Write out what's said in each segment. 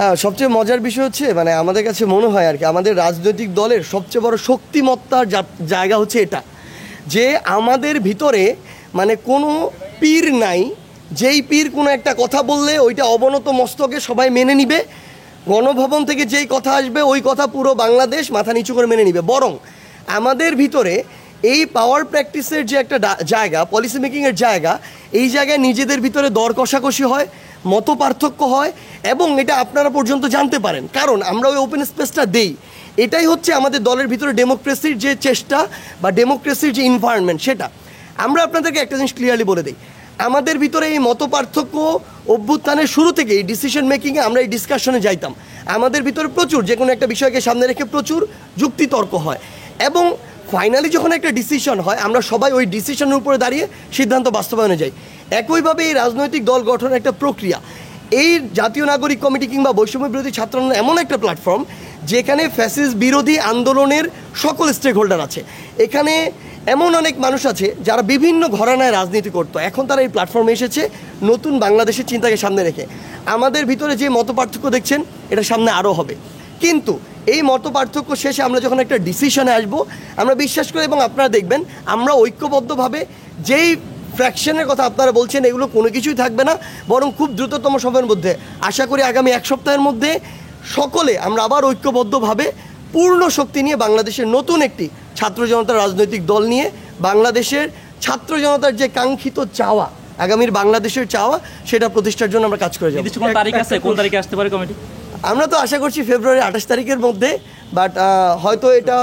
হ্যাঁ, সবচেয়ে মজার বিষয় হচ্ছে মানে আমাদের কাছে মনে হয় আর কি আমাদের রাজনৈতিক দলের সবচেয়ে বড় শক্তিমত্তার জায়গা হচ্ছে এটা, যে আমাদের ভিতরে মানে কোনো পীর নাই, যেই পীর কোনো একটা কথা বললে ওইটা অবনত মস্তকে সবাই মেনে নিবে, গণভবন থেকে যেই কথা আসবে ওই কথা পুরো বাংলাদেশ মাথা নিচু করে মেনে নিবে। বরং আমাদের ভিতরে এই পাওয়ার প্র্যাকটিসের যে একটা জায়গা, পলিসি মেকিংয়ের জায়গা, এই জায়গায় নিজেদের ভিতরে দর কষাকষি হয়, মত পার্থক্য হয়, এবং এটা আপনারা পর্যন্ত জানতে পারেন, কারণ আমরা ওই ওপেন স্পেসটা দেই। এটাই হচ্ছে আমাদের দলের ভিতরে ডেমোক্রেসির যে চেষ্টা বা ডেমোক্রেসির যে এনভায়রনমেন্ট, সেটা আমরা আপনাদেরকে একটা জিনিস ক্লিয়ারলি বলে দিই। আমাদের ভিতরে এই মত পার্থক্য অভ্যুত্থানের শুরু থেকে এই ডিসিশন মেকিংয়ে আমরা এই ডিসকাশনে যাইতাম। আমাদের ভিতরে প্রচুর যে কোনো একটা বিষয়কে সামনে রেখে প্রচুর যুক্তিতর্ক হয়, এবং ফাইনালি যখন একটা ডিসিশন হয় আমরা সবাই ওই ডিসিশনের উপরে দাঁড়িয়ে সিদ্ধান্ত বাস্তবায়নে যাই। একইভাবে এই রাজনৈতিক দল গঠনের একটা প্রক্রিয়া, এই জাতীয় নাগরিক কমিটি কিংবা বৈষম্য বিরোধী ছাত্র আন্দোলন এমন একটা প্ল্যাটফর্ম যেখানে ফ্যাসিস্ট বিরোধী আন্দোলনের সকল স্টেক হোল্ডার আছে। এখানে এমন অনেক মানুষ আছে যারা বিভিন্ন ঘরানায় রাজনীতি করতো, এখন তারা এই প্ল্যাটফর্মে এসেছে নতুন বাংলাদেশের চিন্তাকে সামনে রেখে। আমাদের ভিতরে যে মত পার্থক্য দেখছেন এটা সামনে আরও হবে, কিন্তু এই মত পার্থক্য শেষে আমরা যখন একটা ডিসিশনে আসবো আমরা বিশ্বাস করি, এবং আপনারা দেখবেন আমরা ঐক্যবদ্ধভাবে যেই ফ্র্যাকশনের কথা আপনারা বলছেন এগুলো কোনো কিছুই থাকবে না, বরং খুব দ্রুততম সময়ের মধ্যে, আশা করি আগামী এক সপ্তাহের মধ্যে সকলে আমরা আবার ঐক্যবদ্ধভাবে পূর্ণ শক্তি নিয়ে বাংলাদেশের নতুন একটি ছাত্র জনতার রাজনৈতিক দল নিয়ে বাংলাদেশের ছাত্র জনতার যে কাঙ্ক্ষিত চাওয়া, আগামীর বাংলাদেশের চাওয়া, সেটা প্রতিষ্ঠার জন্য আমরা কাজ করে যাব। কোন তারিখ আছে, কোন তারিখে আসতে পারে কমিটি? আমরা তো আশা করছি ফেব্রুয়ারি 28 তারিখের মধ্যে, বাট হয়তো এটা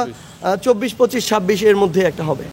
24, 25, 26 এর মধ্যে একটা হবে।